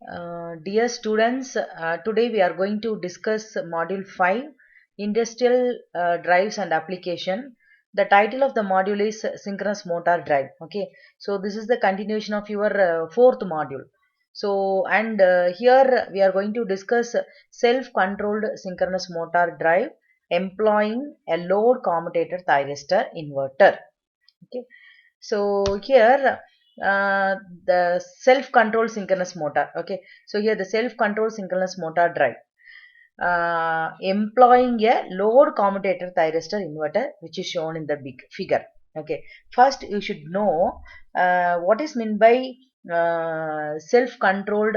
Dear students, today we are going to discuss Module 5, Industrial Drives and Application. The title of the module is Synchronous Motor Drive. Okay, so this is the continuation of your fourth module. So, and here we are going to discuss self-controlled synchronous motor drive employing a load commutator thyristor inverter. Okay, so here the self-controlled synchronous motor. Okay, so here the self-controlled synchronous motor drive employing a load commutator thyristor inverter, which is shown in the big figure. Okay, first you should know what is meant by self-controlled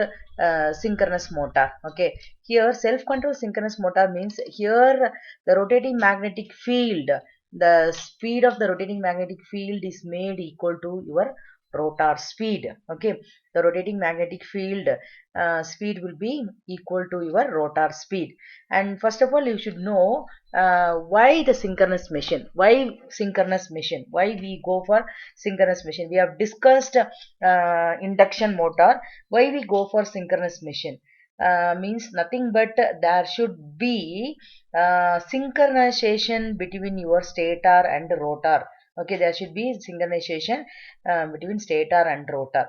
synchronous motor. Okay, here self-controlled synchronous motor means here the rotating magnetic field, the speed of the rotating magnetic field is made equal to your rotor speed. Okay, the rotating magnetic field speed will be equal to your rotor speed. And first of all you should know why the synchronous machine, why synchronous machine, why we go for synchronous machine. We have discussed induction motor. Why we go for synchronous machine means nothing but there should be synchronization between your stator and rotor. Okay, there should be synchronization between stator and rotor.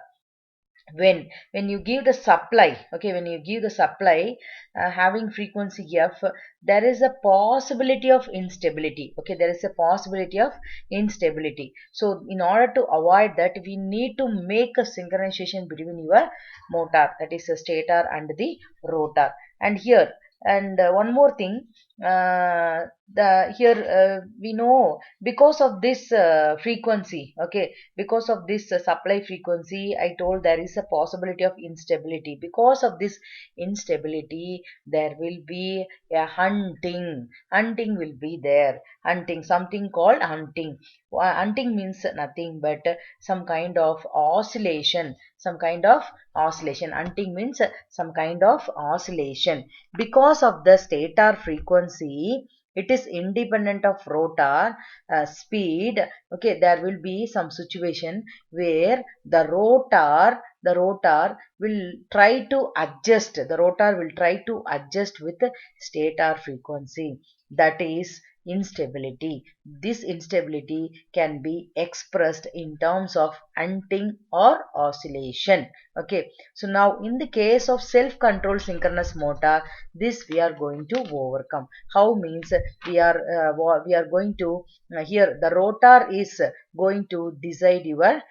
When you give the supply, okay, when you give the supply having frequency f, there is a possibility of instability. Okay, there is a possibility of instability. So in order to avoid that, we need to make a synchronization between your motor, that is the stator and the rotor. And here, and one more thing, the here we know because of this frequency. Okay, because of this supply frequency, I told there is a possibility of instability. Because of this instability, there will be a hunting will be there. Hunting, something called hunting. Hunting means nothing but some kind of oscillation, some kind of oscillation. Hunting means some kind of oscillation. Because of the stator frequency, it is independent of rotor speed. Okay, there will be some situation where the rotor will try to adjust, the rotor will try to adjust with the stator frequency, that is instability. This instability can be expressed in terms of hunting or oscillation. Okay, so now in the case of self-controlled synchronous motor, this we are going to overcome. How means we are going to here the rotor is going to decide your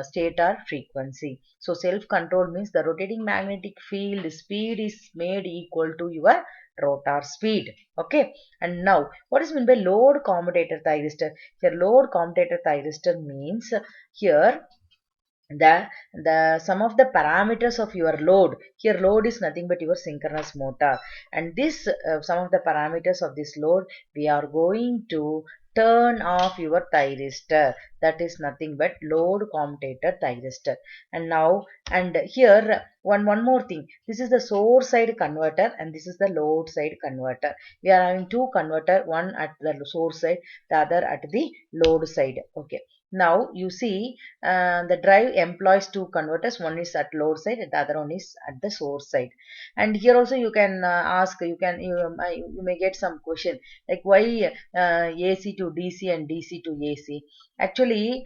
stator frequency. So self control means the rotating magnetic field speed is made equal to your rotor speed. Okay, and now what is meant by load commutator thyristor? Here load commutator thyristor means here the some of the parameters of your load. Here load is nothing but your synchronous motor, and this some of the parameters of this load, we are going to turn off your thyristor, that is nothing but load commutator thyristor. And now, and here one more thing, this is the source side converter and this is the load side converter. We are having two converter, one at the source side, the other at the load side. Okay, now you see the drive employs two converters, one is at load side and the other one is at the source side. And here also you can ask, you may get some question like why AC to DC and DC to AC. Actually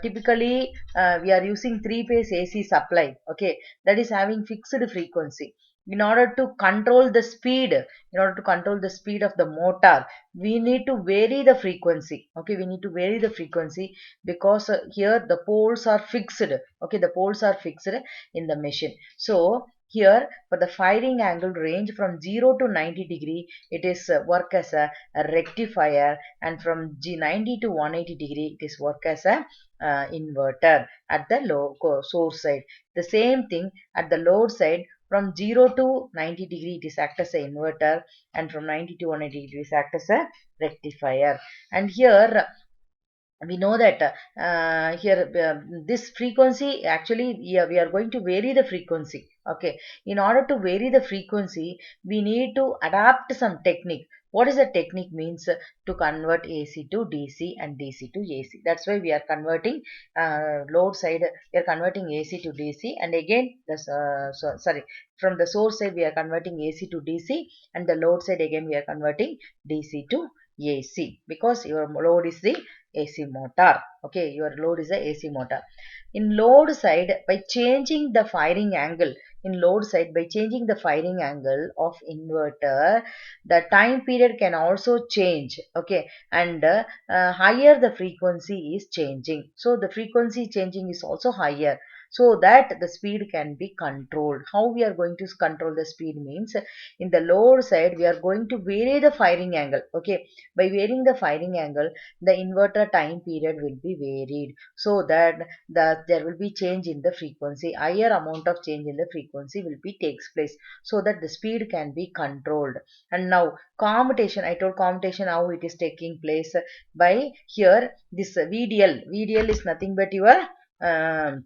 typically we are using three-phase AC supply. Okay, that is having fixed frequency. In order to control the speed, in order to control the speed of the motor, we need to vary the frequency. Okay, we need to vary the frequency because here the poles are fixed. Okay, the poles are fixed in the machine. So here for the firing angle range from 0 to 90 degree, it is work as a rectifier, and from 90 to 180 degree, it is work as a inverter at the low source side. The same thing at the load side, from 0 to 90 degree it is act as an inverter, and from 90 to 180 it is act as a rectifier. And here we know that here this frequency actually, yeah, we are going to vary the frequency. Okay, in order to vary the frequency we need to adapt some technique. What is the technique means? To convert AC to DC and DC to AC. That's why we are converting load side, we are converting AC to DC, and again this sorry, from the source side we are converting AC to DC, and the load side again we are converting DC to AC, because your load is the AC motor. Okay, your load is a AC motor. In load side, by changing the firing angle, in load side, by changing the firing angle of inverter, the time period can also change. Okay, and higher the frequency is changing. So the frequency changing is also higher, so that the speed can be controlled. How we are going to control the speed means, in the load side we are going to vary the firing angle. Okay, by varying the firing angle, the inverter time period will be varied, so that there will be change in the frequency, higher amount of change in the frequency will be takes place, so that the speed can be controlled. And now commutation, I told commutation how it is taking place. By here this VDL is nothing but your um,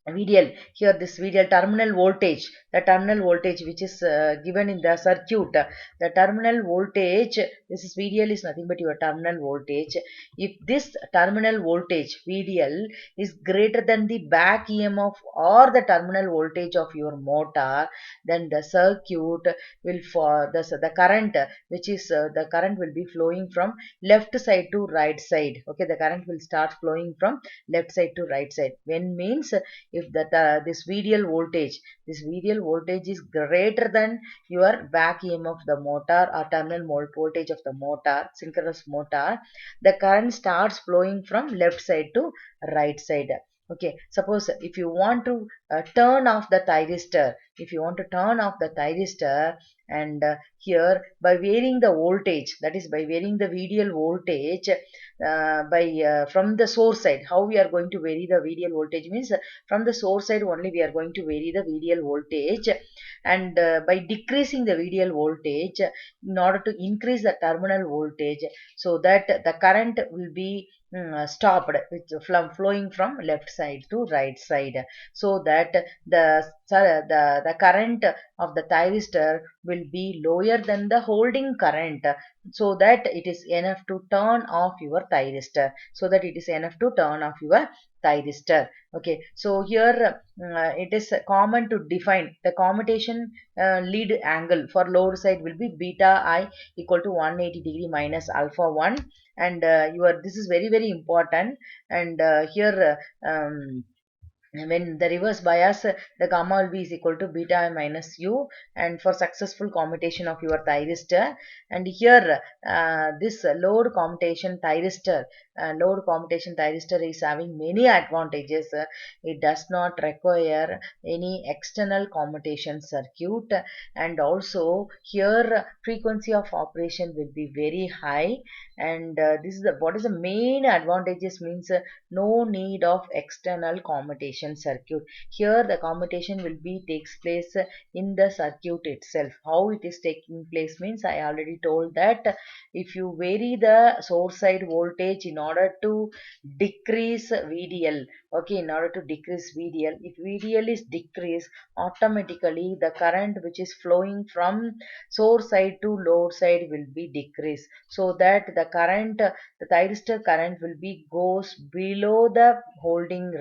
VDL. Here this VDL, terminal voltage, the terminal voltage which is given in the circuit, the terminal voltage, this is VDL is nothing but your terminal voltage. If this terminal voltage VDL is greater than the back EMF or the terminal voltage of your motor, then the circuit will, for the current, which is the current will be flowing from left side to right side. Okay, the current will start flowing from left side to right side. When means, if that this VDL voltage is greater than your back EMF of the motor or terminal voltage of the motor, synchronous motor, the current starts flowing from left side to right side. Okay, suppose if you want to turn off the thyristor, if you want to turn off the thyristor, and here by varying the voltage, that is by varying the VDL voltage, by from the source side, how we are going to vary the VDL voltage means, from the source side only we are going to vary the VDL voltage, and by decreasing the VDL voltage in order to increase the terminal voltage, so that the current will be stopped, which from flowing from left side to right side, so that the current of the thyristor will be lower than the holding current, so that it is enough to turn off your thyristor, so that it is enough to turn off your thyristor. Okay, so here it is common to define the commutation lead angle for load side will be beta I equal to 180 degree minus alpha 1, and your, this is very very important. And here when the reverse bias, the gamma will be is equal to beta I minus u, and for successful commutation of your thyristor. And here this load commutation thyristor is having many advantages. It does not require any external commutation circuit, and also here frequency of operation will be very high. And this is the, what is the main advantages means, no need of external commutation circuit. Here the commutation will be takes place in the circuit itself. How it is taking place means, I already told that if you vary the source side voltage in order to decrease VDL, okay, in order to decrease VDL, if VDL is decreased, automatically the current which is flowing from source side to load side will be decreased, so that the current, the thyristor current will be goes below the holding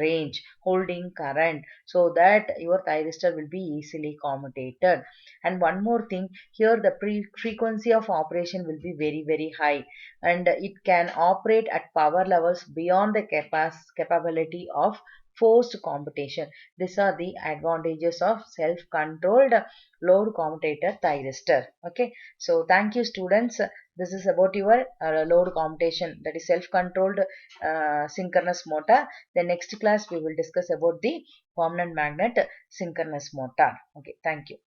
current, so that your thyristor will be easily commutated. And one more thing, here the frequency of operation will be very very high, and it can operate at power levels beyond the capability of forced computation. These are the advantages of self-controlled load commutator thyristor. Okay, so thank you students. This is about your load commutation, that is self-controlled synchronous motor. The next class we will discuss about the permanent magnet synchronous motor. Okay, thank you.